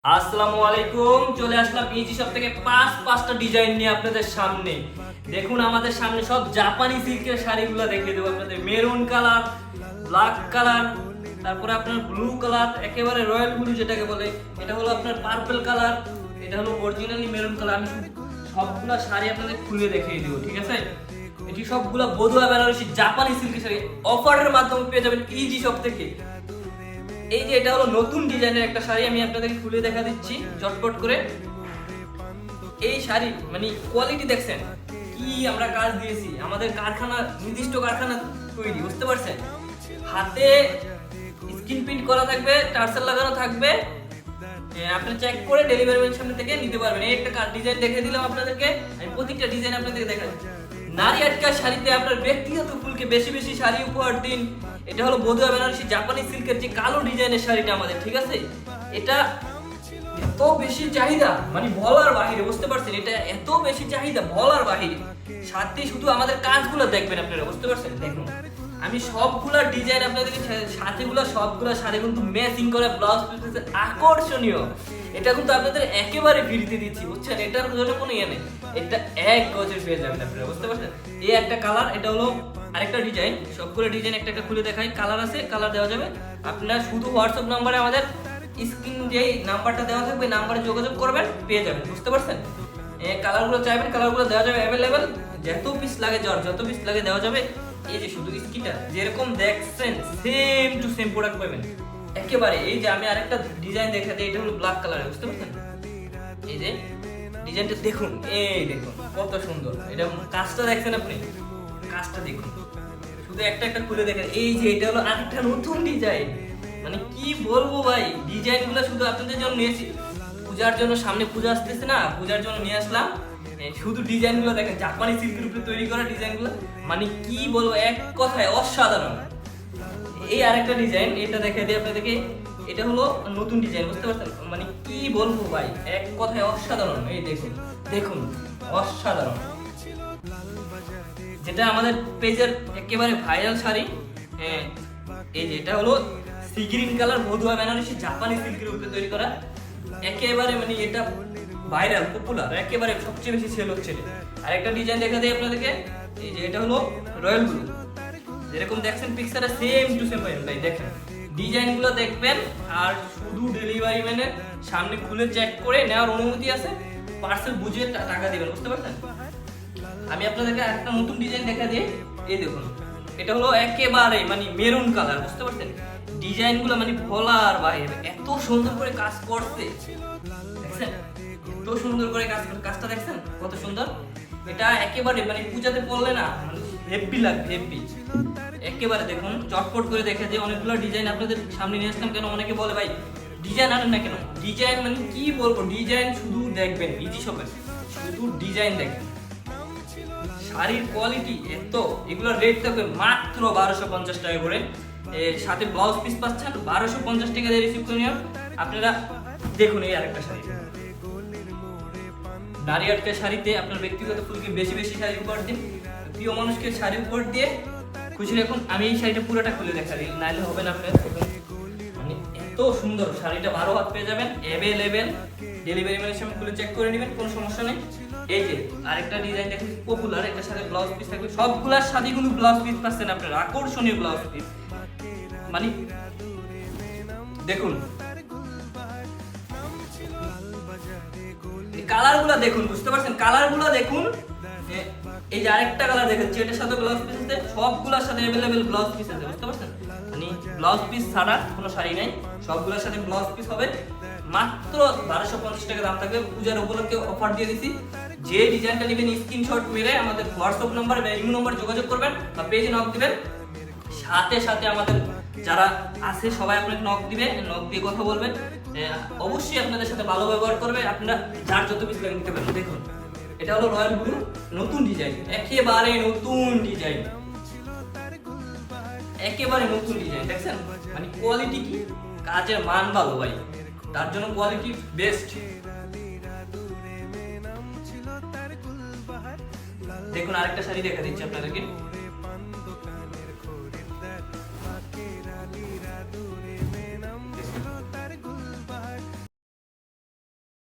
আসসালামু আলাইকুম, চলে আসলাম ইজি শপ থেকে পাঁচটা ডিজাইন নিয়ে আপনাদের সামনে। দেখুন আমাদের সামনে সব জাপানি সিল্কের শাড়িগুলো দেখিয়ে দেবো আপনাদের। মেরুন কালার, ব্ল্যাক কালার, তারপরে আপনার ব্লু কালার, একেবারে রয়্যাল ব্লু যেটাকে বলে, এটা হলো আপনার পার্পল কালার, এটা হলো অরিজিনালি মেরুন কালার। আমি সবগুলা শাড়ি আপনাদের খুলে দেখিয়ে দেবো, ঠিক আছে? এটি সবগুলা বধুয়া বেনারসি জাপানি সিল্কের শাড়ি অফারের মাধ্যমে পেয়ে যাবেন ইজি শপ থেকে। এই যে এটা হলো নতুন ডিজাইনের একটা শাড়ি, আমি আপনাদেরকে খুলে দেখা দিচ্ছি ঝটপট করে। এই শাড়ি মানে কোয়ালিটি দেখছেন কি আমরা কাজ দিয়েছি, আমাদের কারখানা, নির্দিষ্ট কারখানা তৈরি, বুঝতে পারছেন? হাতে স্ক্রিন প্রিন্ট করা থাকবে, টার্সেল লাগানো থাকবে, আপনি চেক করে ডেলিভারি ম্যানের সামনে থেকে নিতে পারবেন। এই একটা ডিজাইন দেখে দিলাম আপনাদেরকে, আমি প্রত্যেকটা ডিজাইন আপনাদেরকে দেখাই। নারী আটকা শাড়িতে আপনার ব্যক্তিগত ফুলকে বেশি বেশি শাড়ি উপহার দিন। এটা হলো বধুয়া বেনারসি জাপানি সিল্কের যে কালো ডিজাইনের শাড়িটা আমাদের, ঠিক আছে? এটা এত বেশি চাহিদা মানে বলার বাহিরে, বুঝতে পারছেন? এটা এত বেশি চাহিদা বলার বাহিরে। সাথে শুধু আমাদের কাজগুলো দেখবেন আপনারা, বুঝতে পারছেন? দেখুন আমি সবগুলা ডিজাইন আপনাদেরকে, সাথেগুলো সবগুলা শাড়ি কিন্তু ম্যাচিং করে ব্লাউজ পিস আকর্ষণীয়। এটা কিন্তু আপনাদের একেবারে ফ্রিতে দিচ্ছি, বুঝছেন? এটার জন্য কোনো ইয়ে নেই, এটা এক গজের পেয়ে যাবেন আপনারা, বুঝতে পারছেন? এই একটা কালার, এটা হলো আরেকটা ডিজাইন। সবগুলো ডিজাইন একটা একটা খুলে দেখাই। কালার আছে, কালার দেওয়া যাবে। আপনারা শুধু হোয়াটসঅ্যাপ নাম্বারে আমাদের স্ক্রিন যেই নাম্বারটা দেওয়া থাকবে নাম্বারে যোগাযোগ করবেন, পেয়ে যাবেন, বুঝতে পারছেন? এই কালারগুলো চাইবেন, কালারগুলো দেওয়া যাবে অ্যাভেলেবেল। যত পিস লাগে যত পিস লাগে দেওয়া যাবে। এই যে শুধু স্কিনটা যেরকম দেখছেন সেম টু সেম প্রোডাক্ট পাবেন একেবারে। এই যে আমি আরেকটা ডিজাইন দেখাতে, এটা হলো ব্ল্যাক কালার, বুঝতে পারছেন? এই যে ডিজাইনটা দেখুন, এই দেখুন কত সুন্দর। এটা কাজটা দেখছেন আপনি, কাজটা দেখুন, শুধু একটা একটা খুলে দেখেন। এই যে এটা হলো আরেকটা নতুন ডিজাইন, মানে কি বলবো ভাই, ডিজাইনগুলো শুধু আপনাদের জন্য নিয়েছি। পূজার জন্য, সামনে পূজা আসতেছে না, পূজার জন্য নিয়ে আসলাম। শুধু ডিজাইনগুলো দেখেন, জাপানি সিল্কের উপরে তৈরি করা ডিজাইনগুলো, মানে কি বলবো, এক কথায় অসাধারণ। এই আরেকটা ডিজাইন, এটা দেখে দিই আপনাদেরকে। এটা হলো নতুন ডিজাইন, বুঝতে পারছেন? মানে কি বলবো ভাই, এক কথায় অসাধারণ। এই দেখুন দেখুন, অসাধারণ। যেটা আমাদের পেজের একেবারে ভাইরাল শাড়ি। হ্যাঁ, এই যে এটা হলো সি গ্রিন কালার, বধুয়া বেনারসি জাপানি সিল্কের উপরে তৈরি করা, একেবারে মানে এটা ভাইরাল, পপুলার, একেবারে সবচেয়ে বেশি সেল হচ্ছে। আর একটা ডিজাইন দেখা দেয় আপনাদেরকে। এই যে এটা হলো রয়্যাল ব্লু, যেরকম দেখছেন পিকচারে সেম টু সেম পাবেন ভাই। দেখেন ডিজাইনগুলো দেখবেন, আর শুধু ডেলিভারি ম্যানের সামনে খুলে চেক করে নেওয়ার অনুমতি আছে, পার্সেল বুঝে টাকা দিবেন, বুঝতে পারছেন? আমি আপনাদেরকে একটা নতুন ডিজাইন দেখা দিই। এই দেখুন, এটা হলো একেবারে মানে মেরুন কালার, বুঝতে পারছেন? ডিজাইনগুলো মানে বলার বাইরে, এত সুন্দর করে কাজ করছে, দেখছেন? এত সুন্দর করে কাজটা দেখছেন কত সুন্দর। এটা একেবারে মানে পূজাতে পড়লে না মানে হেভি লাগবে, হেভি একেবারে। দেখুন চটপট করে দেখে যে অনেকগুলো ডিজাইন আপনাদের সামনে নিয়ে আসলাম। কেন অনেকে বলে ভাই ডিজাইন আনেন না কেন? ডিজাইন মানে কি বলবো, ডিজাইন শুধু দেখবেন ইজি শপে, শুধু ডিজাইন দেখবেন। শাড়ির কোয়ালিটি এত, এগুলোর রেট থাকবে মাত্র 1250 টাকা করে। এর সাথে ব্লাউজ পিস পাচ্ছেন 1250 টাকা দিয়ে রিসিভ করে নিন আপনারা। দেখুন এই আরেকটা শাড়ি, নারী আটকা শাড়িতে আপনার ব্যক্তিগত ফুলকে বেশি বেশি শাড়ি উপহার দিন, প্রিয় মানুষকে শাড়ি উপহার দিয়ে খুশি রাখুন। আমি এই শাড়িটা পুরোটা খুলে দেখাই, নাইলে হবে না আপনার। মানে এত সুন্দর শাড়িটা 12 হাত পেয়ে যাবেন অ্যাভেলেবেল। ডেলিভারি ম্যানের সামনে খুলে চেক করে নেবেন, কোনো সমস্যা নেই। এই যে আরেকটা ডিজাইন দেখুন পপুলার, এটার সাথে ব্লাউজ পিস থাকবে, সবগুলার সাথে কিন্তু ব্লাউজ পিস পাচ্ছেন আপনারা, আকর্ষণীয় ব্লাউজ পিস। মানে দেখুন কালারগুলো দেখুন, বুঝতে পারছেন? কালারগুলো দেখুন। এই যে আরেকটা কালার দেখাচ্ছি, এটার সাথে ব্লাউজ পিস আছে, সবগুলোর সাথে अवेलेबल ব্লাউজ পিস আছে, বুঝতে পারছেন? মানে ব্লাউজ পিস ছাড়া কোনো শাড়ি নাই, সবগুলোর সাথে ব্লাউজ পিস হবে। মাত্র 1250 টাকা দাম থাকবে। পূজার উপলক্ষে অফার দিয়ে দিছি। যে ডিজাইনটা নেবেন স্ক্রিনশট মেরে আমাদের হোয়াটসঅ্যাপ নাম্বার বা ইমো নাম্বার যোগাযোগ করবেন বা পেজে নক দিবেন। সাথে সাথে আমাদের যারা আছে সবাই আপনাকে নক দিবে, নক দিয়ে কথা বলবেন। অবশ্যই আপনাদের সাথে ভালো ব্যবহার করবে। আপনারা যার যত পিস লাগে নিতে পারেন। দেখুন এটা হলো রয়্যাল ব্লু, নতুন ডিজাইন, একেবারে নতুন ডিজাইন, একেবারে নতুন ডিজাইন। দেখছেন মানে কোয়ালিটি কি, কাজের মান ভালো ভাই, তার জন্য কোয়ালিটি বেস্ট। দেখুন আরেকটা শাড়ি দেখা দিচ্ছি আপনাদেরকে।